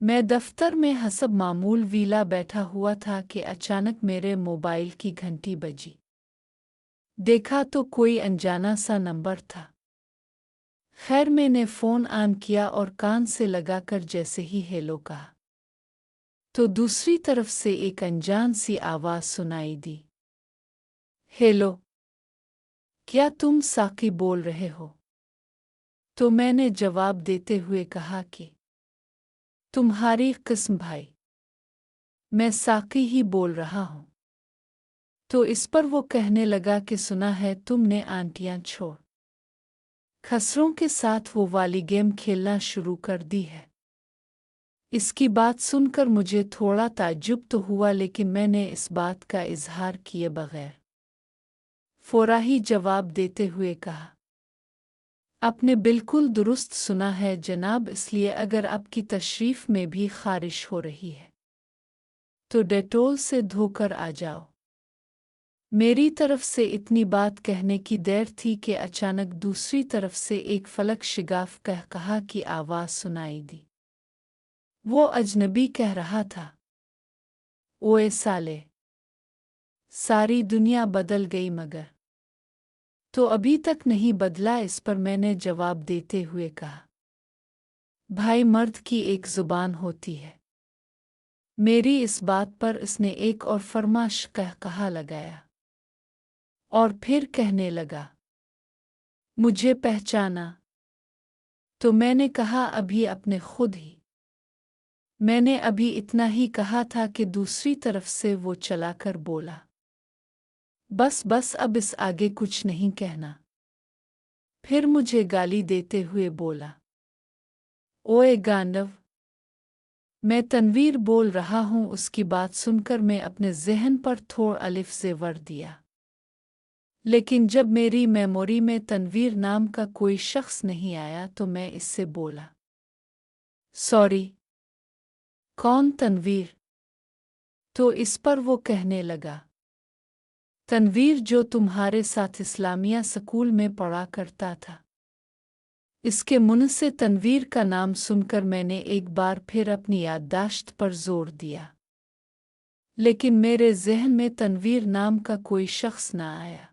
मैं दफ्तर में हसब मामूल वीला बैठा हुआ था कि अचानक मेरे मोबाइल की घंटी बजी। देखा तो कोई अनजाना सा नंबर था। खैर मैंने फ़ोन ऑन किया और कान से लगाकर जैसे ही हेलो कहा तो दूसरी तरफ से एक अनजान सी आवाज़ सुनाई दी। हेलो, क्या तुम साकी बोल रहे हो? तो मैंने जवाब देते हुए कहा कि तुम्हारी किस्म भाई, मैं साकी ही बोल रहा हूँ। तो इस पर वो कहने लगा कि सुना है तुमने आंटियाँ छोड़ खसरों के साथ वो वाली गेम खेलना शुरू कर दी है। इसकी बात सुनकर मुझे थोड़ा ताज्जुब तो हुआ, लेकिन मैंने इस बात का इजहार किए बगैर फ़ौरा ही जवाब देते हुए कहा, आपने बिल्कुल दुरुस्त सुना है जनाब, इसलिए अगर आपकी तशरीफ़ में भी ख़ारिश हो रही है तो डेटोल से धोकर आ जाओ। मेरी तरफ से इतनी बात कहने की देर थी कि अचानक दूसरी तरफ से एक फलक शिगाफ कहा की आवाज़ सुनाई दी। वो अजनबी कह रहा था, ओए साले, सारी दुनिया बदल गई मगर तो अभी तक नहीं बदला। इस पर मैंने जवाब देते हुए कहा, भाई मर्द की एक ज़ुबान होती है। मेरी इस बात पर इसने एक और फरमाश कहा लगाया और फिर कहने लगा, मुझे पहचाना? तो मैंने कहा, अभी अपने खुद ही। मैंने अभी इतना ही कहा था कि दूसरी तरफ से वो चलाकर बोला, बस बस अब इस आगे कुछ नहीं कहना। फिर मुझे गाली देते हुए बोला, ओए गांडव, मैं तनवीर बोल रहा हूँ। उसकी बात सुनकर मैं अपने ज़हन पर थोड़ा अलिफ ज़ेवर दिया, लेकिन जब मेरी मेमोरी में तनवीर नाम का कोई शख्स नहीं आया तो मैं इससे बोला, सॉरी, कौन तनवीर? तो इस पर वो कहने लगा, तनवीर जो तुम्हारे साथ इस्लामिया स्कूल में पढ़ा करता था। इसके मुंह से तनवीर का नाम सुनकर मैंने एक बार फिर अपनी याददाश्त पर जोर दिया, लेकिन मेरे ज़हन में तनवीर नाम का कोई शख्स न आया।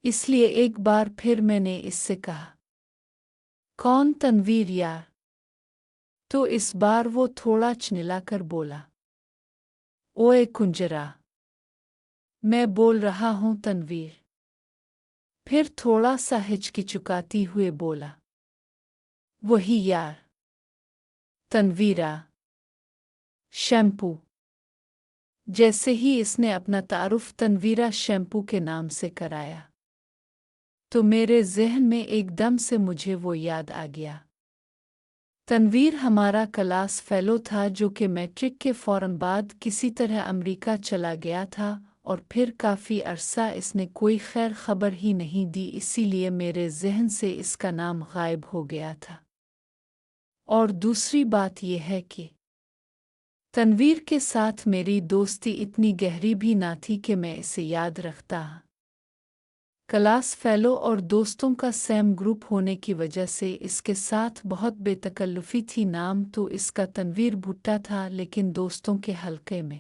इसलिए एक बार फिर मैंने इससे कहा, कौन तनवीर यार? तो इस बार वो थोड़ा चिल्लाकर बोला, ओए कुंजरा, मैं बोल रहा हूँ तनवीर। फिर थोड़ा सा हिचकिचाती हुए बोला, वही यार, तनवीरा, शैम्पू। जैसे ही इसने अपना तारुफ तनवीरा शैम्पू के नाम से कराया तो मेरे ज़हन में एकदम से मुझे वो याद आ गया। तनवीर हमारा क्लास फेलो था जो कि मैट्रिक के फ़ौरन बाद किसी तरह अमेरिका चला गया था और फिर काफ़ी अरसा इसने कोई खैर खबर ही नहीं दी, इसीलिए मेरे ज़हन से इसका नाम गायब हो गया था। और दूसरी बात यह है कि तनवीर के साथ मेरी दोस्ती इतनी गहरी भी ना थी कि मैं इसे याद रखता। क्लास फेलो और दोस्तों का सेम ग्रुप होने की वजह से इसके साथ बहुत बेतकल्लुफ़ी थी। नाम तो इसका तनवीर भुट्टा था, लेकिन दोस्तों के हलके में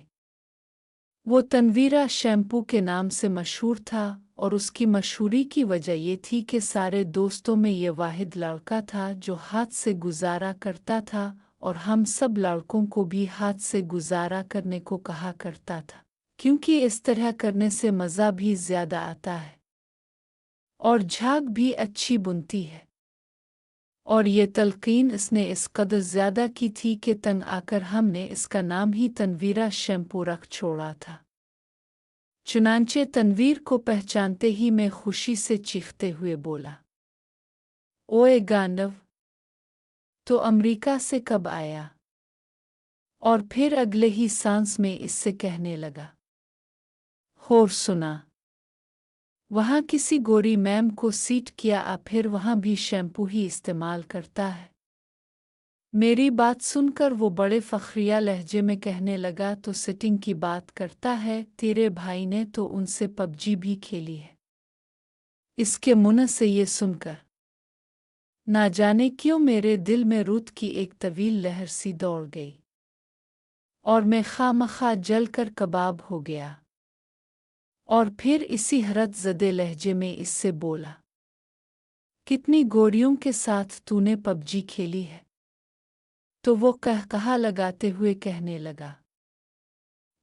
वो तनवीरा शैम्पू के नाम से मशहूर था। और उसकी मशहूरी की वजह ये थी कि सारे दोस्तों में ये वाहिद लड़का था जो हाथ से गुजारा करता था, और हम सब लड़कों को भी हाथ से गुजारा करने को कहा करता था, क्योंकि इस तरह करने से मज़ा भी ज़्यादा आता है और झाग भी अच्छी बुनती है। और ये तलकीन इसने इस कदर ज़्यादा की थी कि तंग आकर हमने इसका नाम ही तनवीरा शैम्पू रख छोड़ा था। चुनांचे तनवीर को पहचानते ही मैं खुशी से चीखते हुए बोला, ओए गांडव, तो अमरीका से कब आया? और फिर अगले ही सांस में इससे कहने लगा, होर सुना, वहाँ किसी गोरी मैम को सीट किया आ, फिर वहाँ भी शैम्पू ही इस्तेमाल करता है। मेरी बात सुनकर वो बड़े फ़ख्रिया लहजे में कहने लगा, तो सिटिंग की बात करता है, तेरे भाई ने तो उनसे पबजी भी खेली है। इसके मुंह से ये सुनकर ना जाने क्यों मेरे दिल में रुत की एक तवील लहर सी दौड़ गई और मैं खामखा जल कर कबाब हो गया। और फिर इसी हरत ज़दे लहजे में इससे बोला, कितनी गोरियों के साथ तूने पबजी खेली है? तो वो कहा लगाते हुए कहने लगा,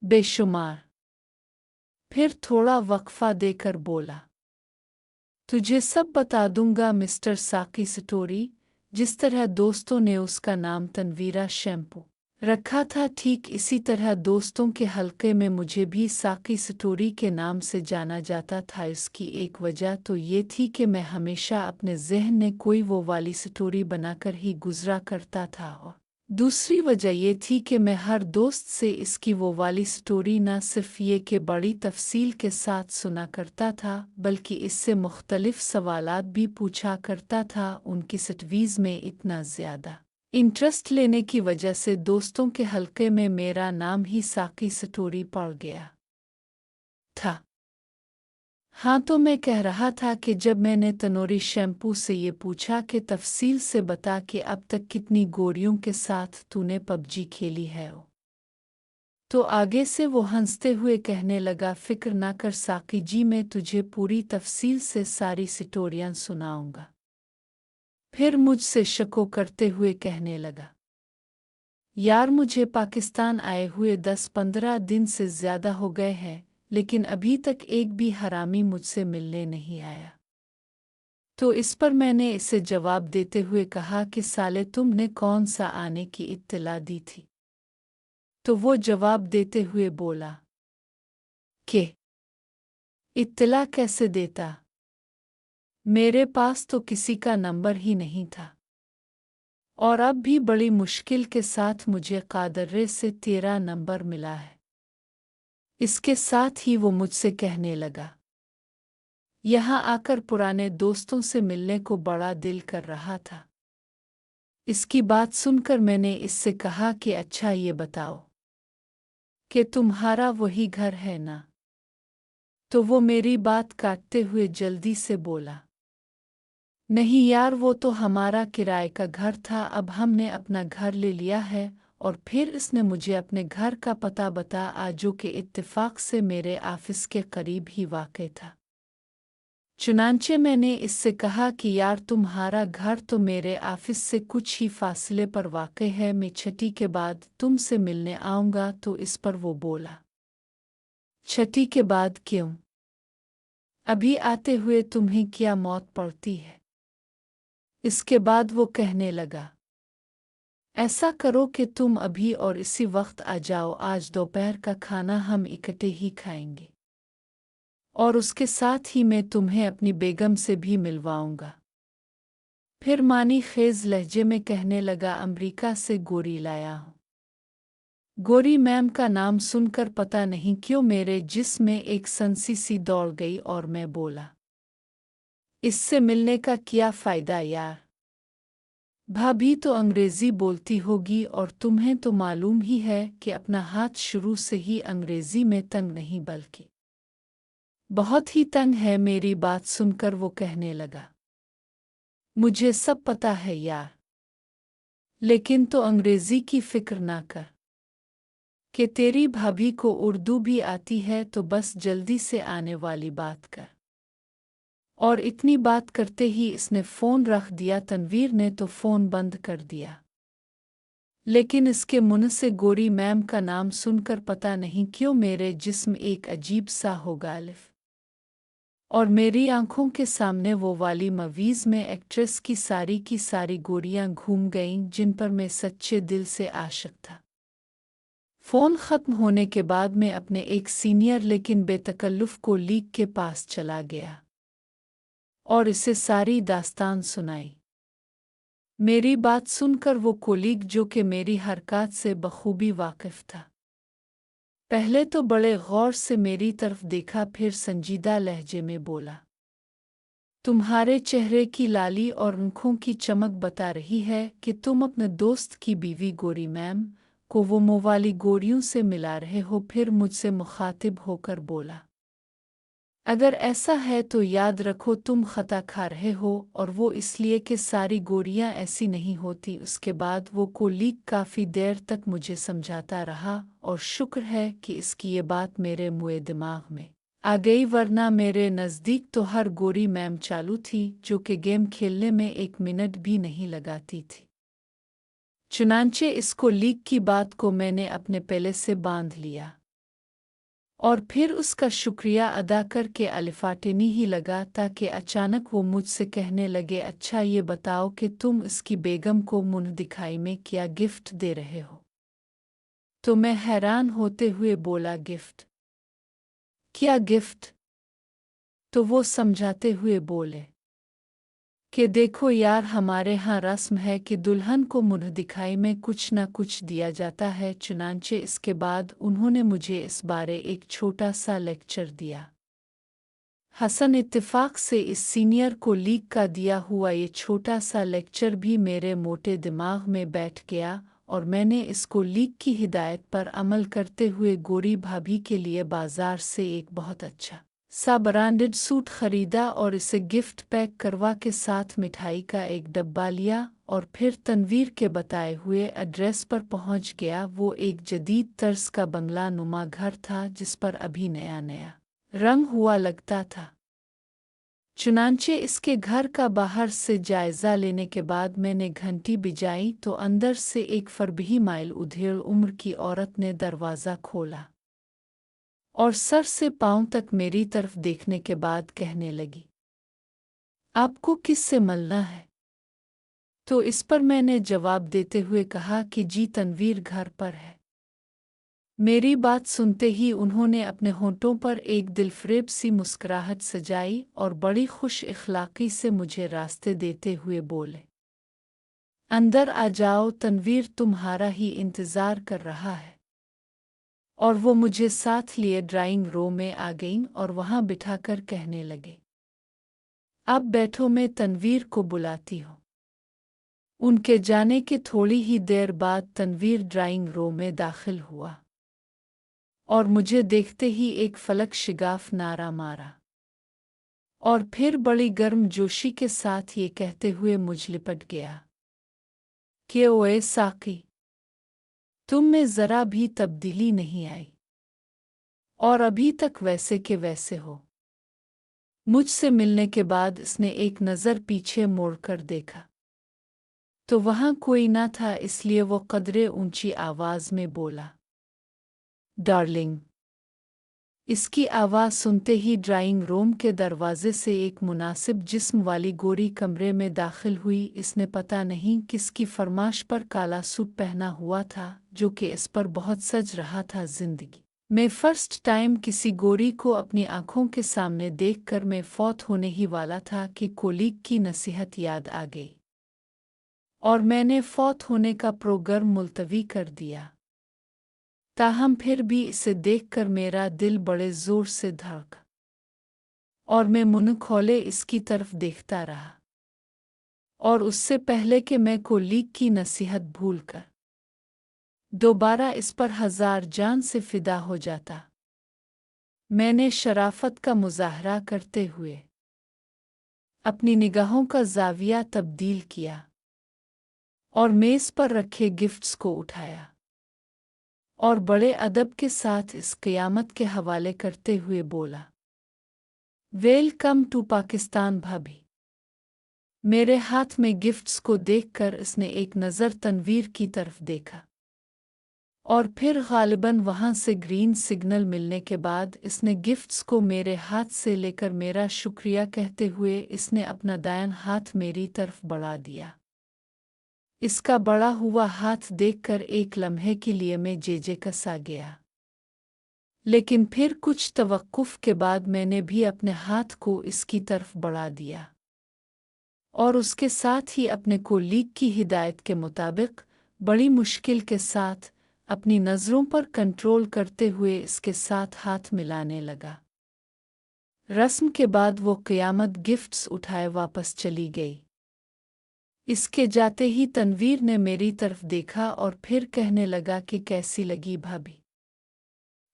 बेशुमार। फिर थोड़ा वक्फा देकर बोला, तुझे सब बता दूंगा मिस्टर साकी स्टोरी। जिस तरह दोस्तों ने उसका नाम तनवीरा शैम्पू रखा था, ठीक इसी तरह दोस्तों के हलके में मुझे भी साकी स्टोरी के नाम से जाना जाता था। इसकी एक वजह तो ये थी कि मैं हमेशा अपने ज़हन में कोई वो वाली स्टोरी बनाकर ही गुजरा करता था, और दूसरी वजह ये थी कि मैं हर दोस्त से इसकी वो वाली स्टोरी न सिर्फ ये कि बड़ी तफसील के साथ सुना करता था, बल्कि इससे मुख्तलिफ सवालात भी पूछा करता था। उनकी स्टोरीज़ में इतना ज़्यादा इंटरेस्ट लेने की वजह से दोस्तों के हलके में मेरा नाम ही साकी स्टोरी पड़ गया था। हाँ, तो मैं कह रहा था कि जब मैंने तनोरी शैम्पू से ये पूछा कि तफसील से बता कि अब तक कितनी गोरियों के साथ तूने पबजी खेली है, तो आगे से वो हंसते हुए कहने लगा, फिक्र ना कर साकी जी, मैं तुझे पूरी तफसील से सारी स्टोरियां सुनाऊंगा। फिर मुझसे शको करते हुए कहने लगा, यार मुझे पाकिस्तान आए हुए 10-15 दिन से ज़्यादा हो गए हैं, लेकिन अभी तक एक भी हरामी मुझसे मिलने नहीं आया। तो इस पर मैंने इसे जवाब देते हुए कहा कि साले तुमने कौन सा आने की इत्तला दी थी? तो वो जवाब देते हुए बोला कि इत्तला कैसे देता, मेरे पास तो किसी का नंबर ही नहीं था, और अब भी बड़ी मुश्किल के साथ मुझे कादर्रे से तेरा नंबर मिला है। इसके साथ ही वो मुझसे कहने लगा, यहाँ आकर पुराने दोस्तों से मिलने को बड़ा दिल कर रहा था। इसकी बात सुनकर मैंने इससे कहा कि अच्छा ये बताओ कि तुम्हारा वही घर है ना? तो वो मेरी बात काटते हुए जल्दी से बोला, नहीं यार, वो तो हमारा किराए का घर था, अब हमने अपना घर ले लिया है। और फिर इसने मुझे अपने घर का पता बताया, जो कि इत्तेफाक से मेरे ऑफिस के करीब ही वाक़ई था। चुनांचे मैंने इससे कहा कि यार तुम्हारा घर तो मेरे ऑफिस से कुछ ही फासले पर वाक़ई है, मैं छठी के बाद तुमसे मिलने आऊँगा। तो इस पर वो बोला, छठी के बाद क्यों? अभी आते हुए तुम्हें क्या मौत पड़ती है? इसके बाद वो कहने लगा, ऐसा करो कि तुम अभी और इसी वक्त आ जाओ, आज दोपहर का खाना हम इकट्ठे ही खाएंगे, और उसके साथ ही मैं तुम्हें अपनी बेगम से भी मिलवाऊंगा। फिर मानी खेज लहजे में कहने लगा, अमरीका से गोरी लाया हूँ। गोरी मैम का नाम सुनकर पता नहीं क्यों मेरे जिस्म में एक सनसी सी दौड़ गई, और मैं बोला, इससे मिलने का क्या फ़ायदा यार? भाभी तो अंग्रेज़ी बोलती होगी, और तुम्हें तो मालूम ही है कि अपना हाथ शुरू से ही अंग्रेज़ी में तंग नहीं बल्कि बहुत ही तंग है। मेरी बात सुनकर वो कहने लगा, मुझे सब पता है यार, लेकिन तो अंग्रेज़ी की फ़िक्र ना कर कि तेरी भाभी को उर्दू भी आती है, तो बस जल्दी से आने वाली बात कर। और इतनी बात करते ही इसने फ़ोन रख दिया। तनवीर ने तो फ़ोन बंद कर दिया, लेकिन इसके मुंह से गोरी मैम का नाम सुनकर पता नहीं क्यों मेरे जिस्म एक अजीब सा हो गालिफ, और मेरी आंखों के सामने वो वाली मूवीज़ में एक्ट्रेस की सारी गोरियां घूम गईं, जिन पर मैं सच्चे दिल से आशिक था। फ़ोन ख़त्म होने के बाद मैं अपने एक सीनियर लेकिन बेतकल्लुफ़ कोलीग के पास चला गया और इसे सारी दास्तान सुनाई। मेरी बात सुनकर वो कोलीग, जो कि मेरी हरकत से बखूबी वाकिफ़ था, पहले तो बड़े गौर से मेरी तरफ देखा, फिर संजीदा लहजे में बोला, तुम्हारे चेहरे की लाली और आँखों की चमक बता रही है कि तुम अपने दोस्त की बीवी गोरी मैम को वो मोवाली गोरियों से मिला रहे हो। फिर मुझसे मुखातिब होकर बोला, अगर ऐसा है तो याद रखो तुम खता खा रहे हो, और वो इसलिए कि सारी गोरियां ऐसी नहीं होती। उसके बाद वो कोलीग काफ़ी देर तक मुझे समझाता रहा, और शुक्र है कि इसकी ये बात मेरे मुए दिमाग में आ गई, वरना मेरे नज़दीक तो हर गोरी मैम चालू थी जो कि गेम खेलने में 1 मिनट भी नहीं लगाती थी। चुनांचे इस कोलीग की बात को मैंने अपने पहले से बांध लिया, और फिर उसका शुक्रिया अदा करके अलिफाटेनी ही लगा, ताकि अचानक वो मुझसे कहने लगे, अच्छा ये बताओ कि तुम इसकी बेगम को मुंह दिखाई में क्या गिफ्ट दे रहे हो? तो मैं हैरान होते हुए बोला, गिफ्ट? क्या गिफ्ट? तो वो समझाते हुए बोले कि देखो यार, हमारे यहाँ रस्म है कि दुल्हन को मुंह दिखाई में कुछ न कुछ दिया जाता है। चुनांचे इसके बाद उन्होंने मुझे इस बारे एक छोटा सा लेक्चर दिया। हसन इत्तेफाक से इस सीनियर को लीग का दिया हुआ ये छोटा सा लेक्चर भी मेरे मोटे दिमाग में बैठ गया, और मैंने इसको लीग की हिदायत पर अमल करते हुए गोरी भाभी के लिए बाजार से एक बहुत अच्छा सा ब्रांडेड सूट खरीदा, और इसे गिफ्ट पैक करवा के साथ मिठाई का एक डब्बा लिया, और फिर तनवीर के बताए हुए एड्रेस पर पहुंच गया। वो एक जदीद तर्ज का बंगला नुमा घर था जिस पर अभी नया नया रंग हुआ लगता था। चुनांचे इसके घर का बाहर से जायजा लेने के बाद मैंने घंटी बजाई तो अंदर से एक फरबही माइल उधेड़ उम्र की औरत ने दरवाज़ा खोला, और सर से पांव तक मेरी तरफ देखने के बाद कहने लगी, आपको किससे मिलना है? तो इस पर मैंने जवाब देते हुए कहा कि जी तनवीर घर पर है। मेरी बात सुनते ही उन्होंने अपने होंठों पर एक दिलफरेब सी मुस्कुराहट सजाई और बड़ी खुश इखलाकी से मुझे रास्ते देते हुए बोले, अंदर आ जाओ, तनवीर तुम्हारा ही इंतज़ार कर रहा है। और वो मुझे साथ लिए ड्राइंग रूम में आ गईं और वहाँ बिठाकर कहने लगे, अब बैठो, मैं तनवीर को बुलाती हूँ। उनके जाने के थोड़ी ही देर बाद तनवीर ड्राइंग रूम में दाखिल हुआ, और मुझे देखते ही एक फलक शिगाफ नारा मारा, और फिर बड़ी गर्मजोशी के साथ ये कहते हुए मुझ लिपट गया कि ओए साकी, तुम में ज़रा भी तब्दीली नहीं आई, और अभी तक वैसे के वैसे हो। मुझसे मिलने के बाद इसने एक नज़र पीछे मोड़कर देखा, तो वहाँ कोई न था, इसलिए वो कदरे ऊंची आवाज़ में बोला, डार्लिंग। इसकी आवाज़ सुनते ही ड्राइंग रूम के दरवाजे से एक मुनासिब जिस्म वाली गोरी कमरे में दाखिल हुई। इसने पता नहीं किसकी फरमाश पर काला सूट पहना हुआ था, जो कि इस पर बहुत सज रहा था। जिंदगी में फर्स्ट टाइम किसी गोरी को अपनी आंखों के सामने देखकर मैं फौत होने ही वाला था कि कोलीग की नसीहत याद आ गई, और मैंने फौत होने का प्रोग्राम मुलतवी कर दिया। ताहम फिर भी इसे देखकर मेरा दिल बड़े जोर से धड़का, और मैं मुंह खोले इसकी तरफ देखता रहा, और उससे पहले कि मैं कोलीग की नसीहत भूलकर दोबारा इस पर 1000 जान से फिदा हो जाता, मैंने शराफत का मुजाहरा करते हुए अपनी निगाहों का ज़ाविया तब्दील किया, और मेज़ पर रखे गिफ्ट्स को उठाया, और बड़े अदब के साथ इस क़यामत के हवाले करते हुए बोला, वेलकम टू पाकिस्तान भाभी। मेरे हाथ में गिफ्ट्स को देखकर इसने एक नज़र तनवीर की तरफ देखा, और फिर गालिबन वहाँ से ग्रीन सिग्नल मिलने के बाद इसने गिफ्ट्स को मेरे हाथ से लेकर मेरा शुक्रिया कहते हुए इसने अपना दायां हाथ मेरी तरफ बढ़ा दिया। इसका बड़ा हुआ हाथ देखकर एक लम्हे के लिए मैं जेजे कसा गया, लेकिन फिर कुछ तवक्कुफ के बाद मैंने भी अपने हाथ को इसकी तरफ बढ़ा दिया, और उसके साथ ही अपने कोलीग की हिदायत के मुताबिक बड़ी मुश्किल के साथ अपनी नज़रों पर कंट्रोल करते हुए इसके साथ हाथ मिलाने लगा। रस्म के बाद वो क़यामत गिफ्ट्स उठाए वापस चली गई। इसके जाते ही तनवीर ने मेरी तरफ देखा और फिर कहने लगा कि कैसी लगी भाभी?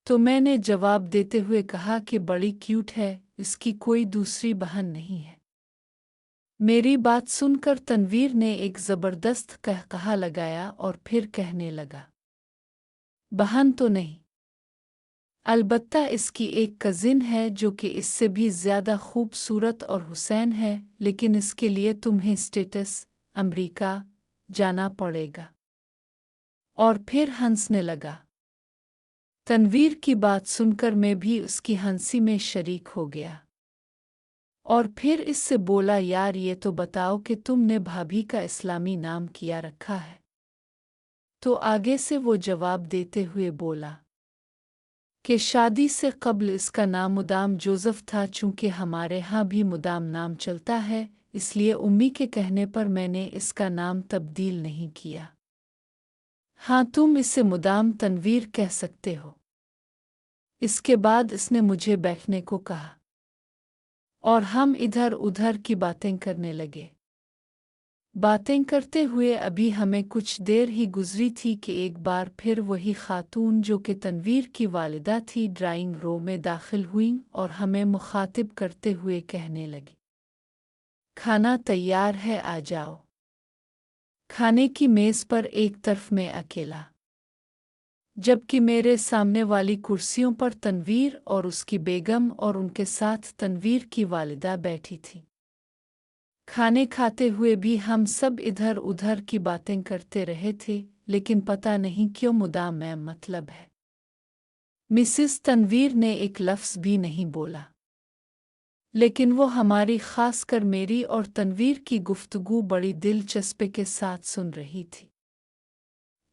तो मैंने जवाब देते हुए कहा कि बड़ी क्यूट है। इसकी कोई दूसरी बहन नहीं है। मेरी बात सुनकर तनवीर ने एक ज़बरदस्त कहकहा लगाया और फिर कहने लगा, बहन तो नहीं, अलबत्ता इसकी एक कज़िन है जो कि इससे भी ज़्यादा खूबसूरत और हुसैन है, लेकिन इसके लिए तुम्हें स्टेटस अमेरिका जाना पड़ेगा। और फिर हंसने लगा। तनवीर की बात सुनकर मैं भी उसकी हंसी में शरीक हो गया और फिर इससे बोला, यार ये तो बताओ कि तुमने भाभी का इस्लामी नाम किया रखा है। तो आगे से वो जवाब देते हुए बोला कि शादी से कब्ल इसका नाम मुदाम जोसेफ था, चूँकि हमारे यहाँ भी मुदाम नाम चलता है, इसलिए उम्मी के कहने पर मैंने इसका नाम तब्दील नहीं किया। हाँ, तुम इसे मुदाम तनवीर कह सकते हो। इसके बाद इसने मुझे बैठने को कहा और हम इधर उधर की बातें करने लगे। बातें करते हुए अभी हमें कुछ देर ही गुजरी थी कि एक बार फिर वही खातून जो कि तनवीर की वालिदा थी ड्राइंग रूम में दाखिल हुई और हमें मुखातिब करते हुए कहने लगी, खाना तैयार है, आ जाओ। खाने की मेज़ पर एक तरफ मैं अकेला, जबकि मेरे सामने वाली कुर्सियों पर तनवीर और उसकी बेगम और उनके साथ तनवीर की वालिदा बैठी थी। खाने खाते हुए भी हम सब इधर उधर की बातें करते रहे थे, लेकिन पता नहीं क्यों मुदाम मैं मतलब है। मिसिस तनवीर ने एक लफ्ज़ भी नहीं बोला, लेकिन वो हमारी खासकर मेरी और तनवीर की गुफ्तगू बड़ी दिलचस्पी के साथ सुन रही थी।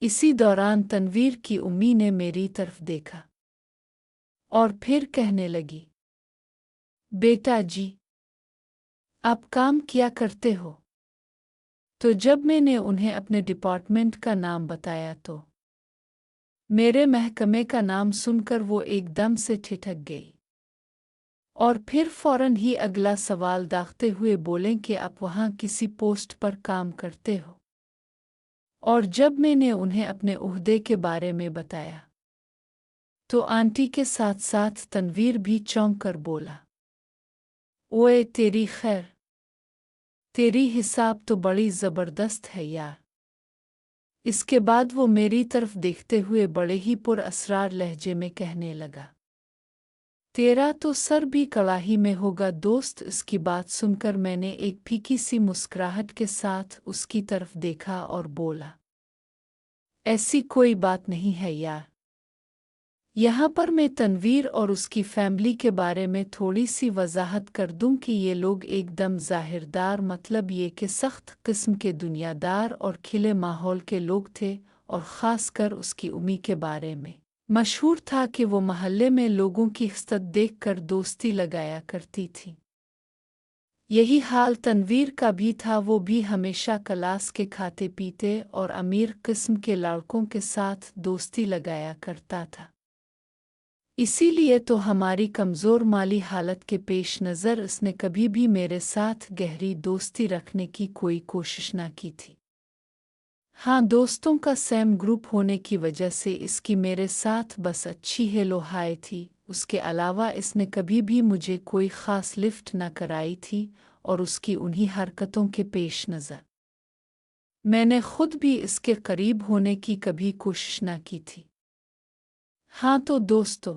इसी दौरान तनवीर की उम्मी ने मेरी तरफ देखा और फिर कहने लगी, बेटा जी, आप काम किया करते हो? तो जब मैंने उन्हें अपने डिपार्टमेंट का नाम बताया तो मेरे महकमे का नाम सुनकर वो एकदम से ठिठक गई और फिर फौरन ही अगला सवाल दागते हुए बोलें कि आप वहाँ किसी पोस्ट पर काम करते हो। और जब मैंने उन्हें अपने ओहदे के बारे में बताया तो आंटी के साथ साथ तनवीर भी चौंक कर बोला, ओए तेरी खैर, तेरी हिसाब तो बड़ी ज़बरदस्त है यार। इसके बाद वो मेरी तरफ देखते हुए बड़े ही पुरअसरार लहजे में कहने लगा, तेरा तो सर भी कड़ाही में होगा दोस्त। इसकी बात सुनकर मैंने एक फीकी सी मुस्कुराहट के साथ उसकी तरफ देखा और बोला, ऐसी कोई बात नहीं है यार। यहाँ पर मैं तनवीर और उसकी फैमिली के बारे में थोड़ी सी वजाहत कर दूं कि ये लोग एकदम ज़ाहिरदार, मतलब ये कि सख्त किस्म के दुनियादार और खिले माहौल के लोग थे, और ख़ासकर उसकी उम्मी के बारे में मशहूर था कि वो महल्ले में लोगों की खिस्सत देखकर दोस्ती लगाया करती थी। यही हाल तनवीर का भी था, वो भी हमेशा क्लास के खाते पीते और अमीर किस्म के लड़कों के साथ दोस्ती लगाया करता था। इसीलिए तो हमारी कमज़ोर माली हालत के पेश नज़र उसने कभी भी मेरे साथ गहरी दोस्ती रखने की कोई कोशिश न की थी। हाँ, दोस्तों का सेम ग्रुप होने की वजह से इसकी मेरे साथ बस अच्छी हेलो हाय थी। उसके अलावा इसने कभी भी मुझे कोई ख़ास लिफ्ट न कराई थी, और उसकी उन्हीं हरकतों के पेश नज़र मैंने खुद भी इसके करीब होने की कभी कोशिश न की थी। हाँ तो दोस्तों,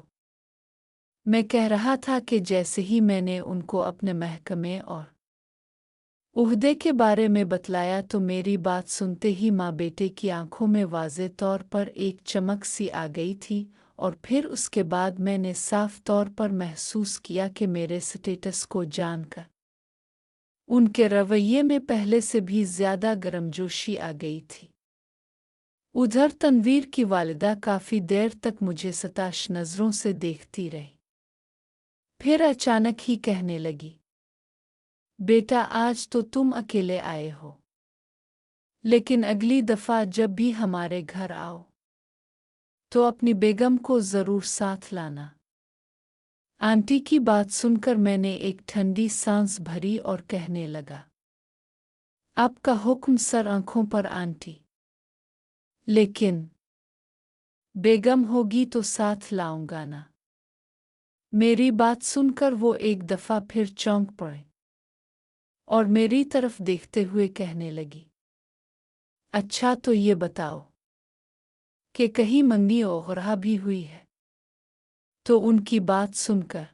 मैं कह रहा था कि जैसे ही मैंने उनको अपने महकमे और ओहदे के बारे में बतलाया तो मेरी बात सुनते ही माँ बेटे की आंखों में वाज़े तौर पर एक चमक सी आ गई थी, और फिर उसके बाद मैंने साफ तौर पर महसूस किया कि मेरे स्टेटस को जानकर उनके रवैये में पहले से भी ज़्यादा गर्मजोशी आ गई थी। उधर तनवीर की वालिदा काफ़ी देर तक मुझे सताश नज़रों से देखती रही, फिर अचानक ही कहने लगी, बेटा आज तो तुम अकेले आए हो, लेकिन अगली दफ़ा जब भी हमारे घर आओ तो अपनी बेगम को ज़रूर साथ लाना। आंटी की बात सुनकर मैंने एक ठंडी सांस भरी और कहने लगा, आपका हुक्म सर। आंखों पर आंटी, लेकिन बेगम होगी तो साथ लाऊंगा ना। मेरी बात सुनकर वो एक दफ़ा फिर चौंक पड़े और मेरी तरफ देखते हुए कहने लगी, अच्छा तो ये बताओ कि कहीं मंगनी वग़ैरह भी हुई है? तो उनकी बात सुनकर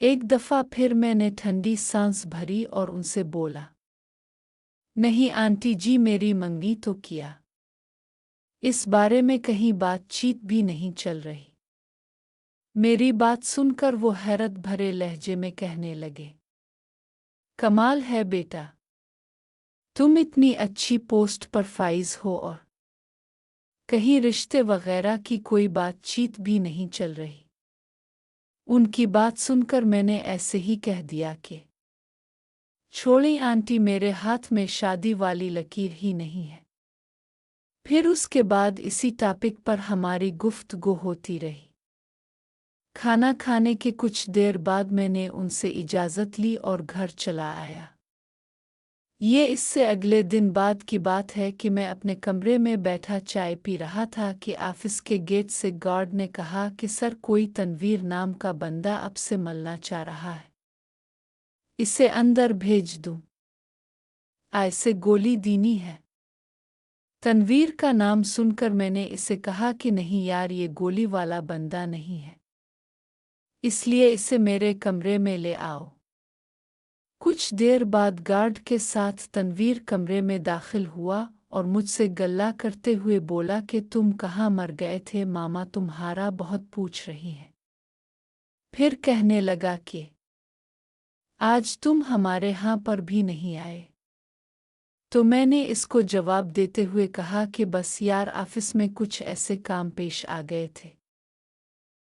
एक दफ़ा फिर मैंने ठंडी सांस भरी और उनसे बोला, नहीं आंटी जी, मेरी मंगनी तो किया, इस बारे में कहीं बातचीत भी नहीं चल रही। मेरी बात सुनकर वो हैरत भरे लहजे में कहने लगे, कमाल है बेटा, तुम इतनी अच्छी पोस्ट पर फाइज हो और कहीं रिश्ते वगैरह की कोई बातचीत भी नहीं चल रही। उनकी बात सुनकर मैंने ऐसे ही कह दिया कि छोड़ें आंटी, मेरे हाथ में शादी वाली लकीर ही नहीं है। फिर उसके बाद इसी टॉपिक पर हमारी गुफ्तगू होती रही। खाना खाने के कुछ देर बाद मैंने उनसे इजाज़त ली और घर चला आया। ये इससे अगले दिन बाद की बात है कि मैं अपने कमरे में बैठा चाय पी रहा था कि ऑफिस के गेट से गार्ड ने कहा कि सर, कोई तनवीर नाम का बंदा आपसे मिलना चाह रहा है, इसे अंदर भेज दूं? ऐसे गोली दीनी है। तनवीर का नाम सुनकर मैंने इसे कहा कि नहीं यार, ये गोली वाला बंदा नहीं है, इसलिए इसे मेरे कमरे में ले आओ। कुछ देर बाद गार्ड के साथ तनवीर कमरे में दाखिल हुआ और मुझसे गल्ला करते हुए बोला कि तुम कहाँ मर गए थे, मामा तुम्हारा बहुत पूछ रही हैं। फिर कहने लगा कि आज तुम हमारे यहाँ पर भी नहीं आए। तो मैंने इसको जवाब देते हुए कहा कि बस यार, ऑफिस में कुछ ऐसे काम पेश आ गए थे।